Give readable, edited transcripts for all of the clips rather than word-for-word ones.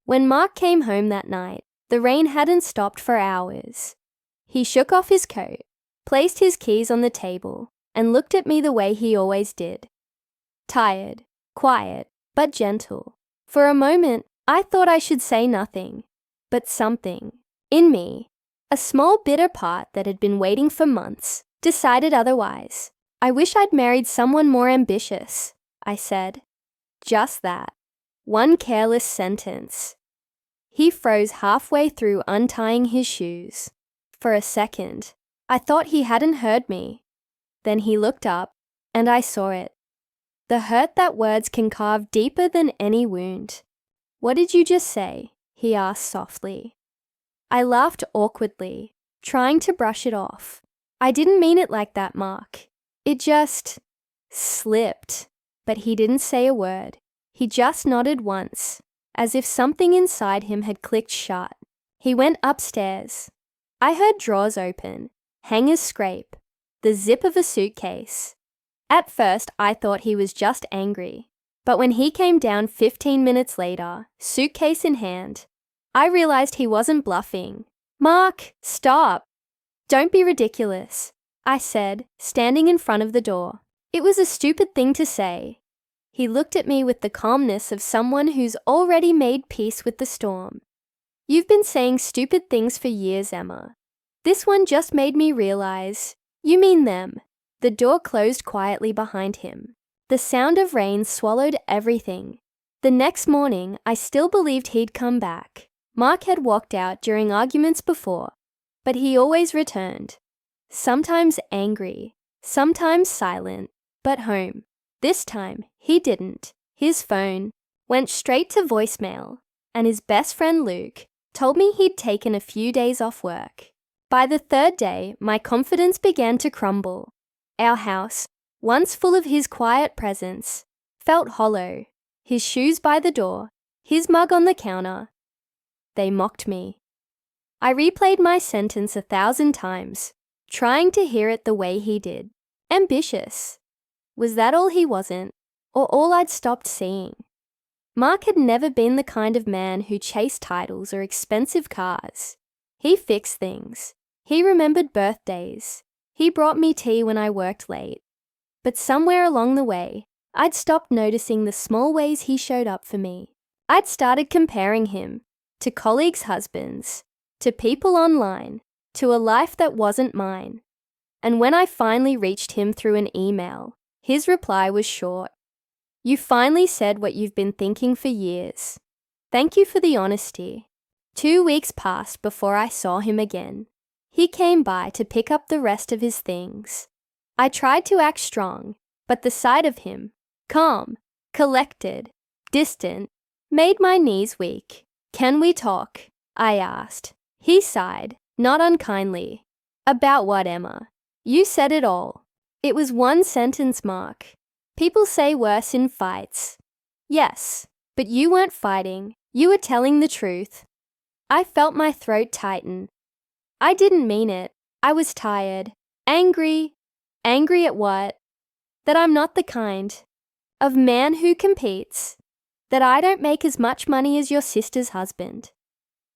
When Mark came home that night, the rain hadn't stopped for hours. He shook off his coat, placed his keys on the table, and looked at me the way he always did. Tired, quiet, but gentle. For a moment, I thought I should say nothing, but something, in me, a small bitter part that had been waiting for months, decided otherwise. I wish I'd married someone more ambitious, I said. Just that. One careless sentence. He froze halfway through untying his shoes. For a second, I thought he hadn't heard me. Then he looked up, and I saw it. The hurt that words can carve deeper than any wound. "What did you just say?" he asked softly. I laughed awkwardly, trying to brush it off. "I didn't mean it like that, Mark. It just slipped." But he didn't say a word. He just nodded once, as if something inside him had clicked shut. He went upstairs. I heard drawers open, hangers scrape, the zip of a suitcase. At first, I thought he was just angry. But when he came down 15 minutes later, suitcase in hand, I realized he wasn't bluffing. "Mark, stop. Don't be ridiculous," I said, standing in front of the door. It was a stupid thing to say. He looked at me with the calmness of someone who's already made peace with the storm. "You've been saying stupid things for years, Emma. This one just made me realize you mean them." The door closed quietly behind him. The sound of rain swallowed everything. The next morning, I still believed he'd come back. Mark had walked out during arguments before, but he always returned. Sometimes angry, sometimes silent, but home. This time, he didn't. His phone went straight to voicemail, and his best friend Luke told me he'd taken a few days off work. By the third day, my confidence began to crumble. Our house, once full of his quiet presence, felt hollow. His shoes by the door, his mug on the counter. They mocked me. I replayed my sentence 1,000 times, trying to hear it the way he did. Ambitious. Was that all he wasn't, or all I'd stopped seeing? Mark had never been the kind of man who chased titles or expensive cars. He fixed things. He remembered birthdays. He brought me tea when I worked late. But somewhere along the way, I'd stopped noticing the small ways he showed up for me. I'd started comparing him to colleagues' husbands, to people online, to a life that wasn't mine. And when I finally reached him through an email, his reply was short. "You finally said what you've been thinking for years. Thank you for the honesty." 2 weeks passed before I saw him again. He came by to pick up the rest of his things. I tried to act strong, but the sight of him, calm, collected, distant, made my knees weak. "Can we talk?" I asked. He sighed, not unkindly. "About what, Emma? You said it all." It was one sentence, Mark. People say worse in fights. Yes, but you weren't fighting. You were telling the truth. I felt my throat tighten. I didn't mean it. I was tired, angry. Angry at what? That I'm not the kind of man who competes. That I don't make as much money as your sister's husband.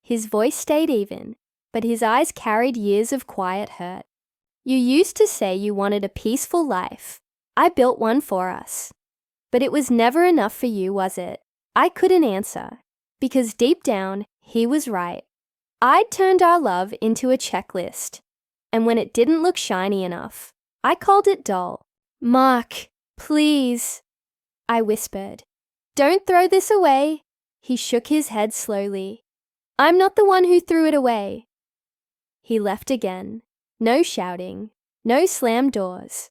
His voice stayed even, but his eyes carried years of quiet hurt. "You used to say you wanted a peaceful life. I built one for us. But it was never enough for you, was it?" I couldn't answer, because deep down, he was right. I'd turned our love into a checklist, and when it didn't look shiny enough, I called it dull. "Mark, please," I whispered. "Don't throw this away." He shook his head slowly. "I'm not the one who threw it away." He left again. No shouting, no slammed doors.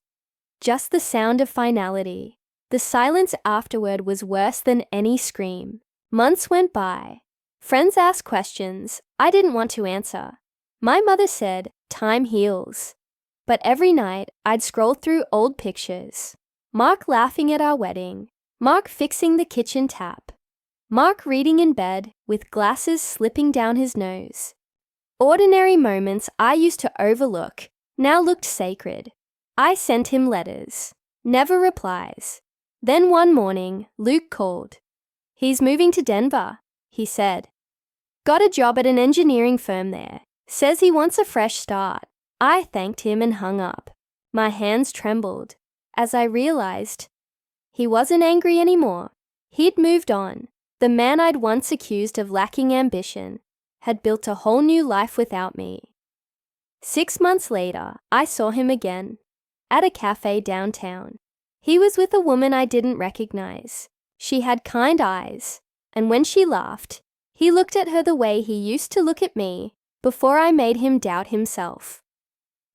Just the sound of finality. The silence afterward was worse than any scream. Months went by. Friends asked questions I didn't want to answer. My mother said, "Time heals." But every night, I'd scroll through old pictures. Mark laughing at our wedding. Mark fixing the kitchen tap. Mark reading in bed with glasses slipping down his nose. Ordinary moments I used to overlook now looked sacred. I sent him letters. Never replies. Then one morning, Luke called. "He's moving to Denver. he said. Got a job at an engineering firm there. Says he wants a fresh start. I thanked him and hung up. My hands trembled as I realized he wasn't angry anymore. He'd moved on. The man I'd once accused of lacking ambition had built a whole new life without me. 6 months later, I saw him again at a cafe downtown. He was with a woman I didn't recognize. She had kind eyes, and when she laughed, he looked at her the way he used to look at me before I made him doubt himself.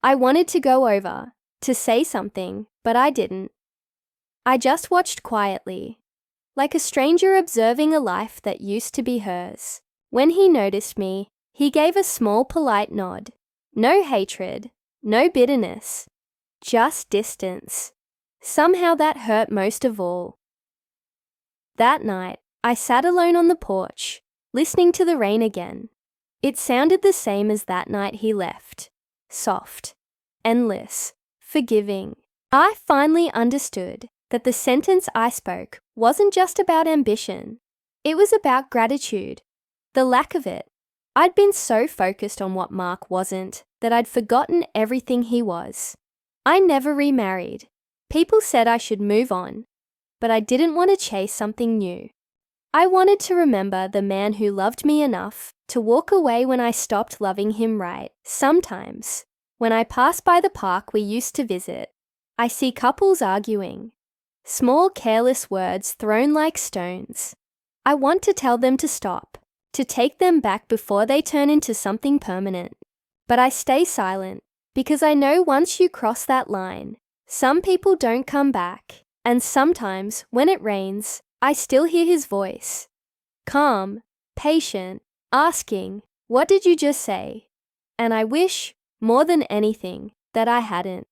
I wanted to go over, to say something, but I didn't. I just watched quietly, like a stranger observing a life that used to be hers. When he noticed me, he gave a small, polite nod. No hatred, no bitterness, just distance. Somehow that hurt most of all. That night, I sat alone on the porch, listening to the rain again. It sounded the same as that night he left. Soft, endless, forgiving. I finally understood that the sentence I spoke wasn't just about ambition. It was about gratitude, the lack of it. I'd been so focused on what Mark wasn't that I'd forgotten everything he was. I never remarried. People said I should move on, but I didn't want to chase something new. I wanted to remember the man who loved me enough to walk away when I stopped loving him right. Sometimes, when I pass by the park we used to visit, I see couples arguing. Small, careless words thrown like stones. I want to tell them to stop, to take them back before they turn into something permanent. But I stay silent because I know once you cross that line, some people don't come back. And sometimes, when it rains, I still hear his voice. Calm, patient, asking, "What did you just say?" And I wish, more than anything, that I hadn't.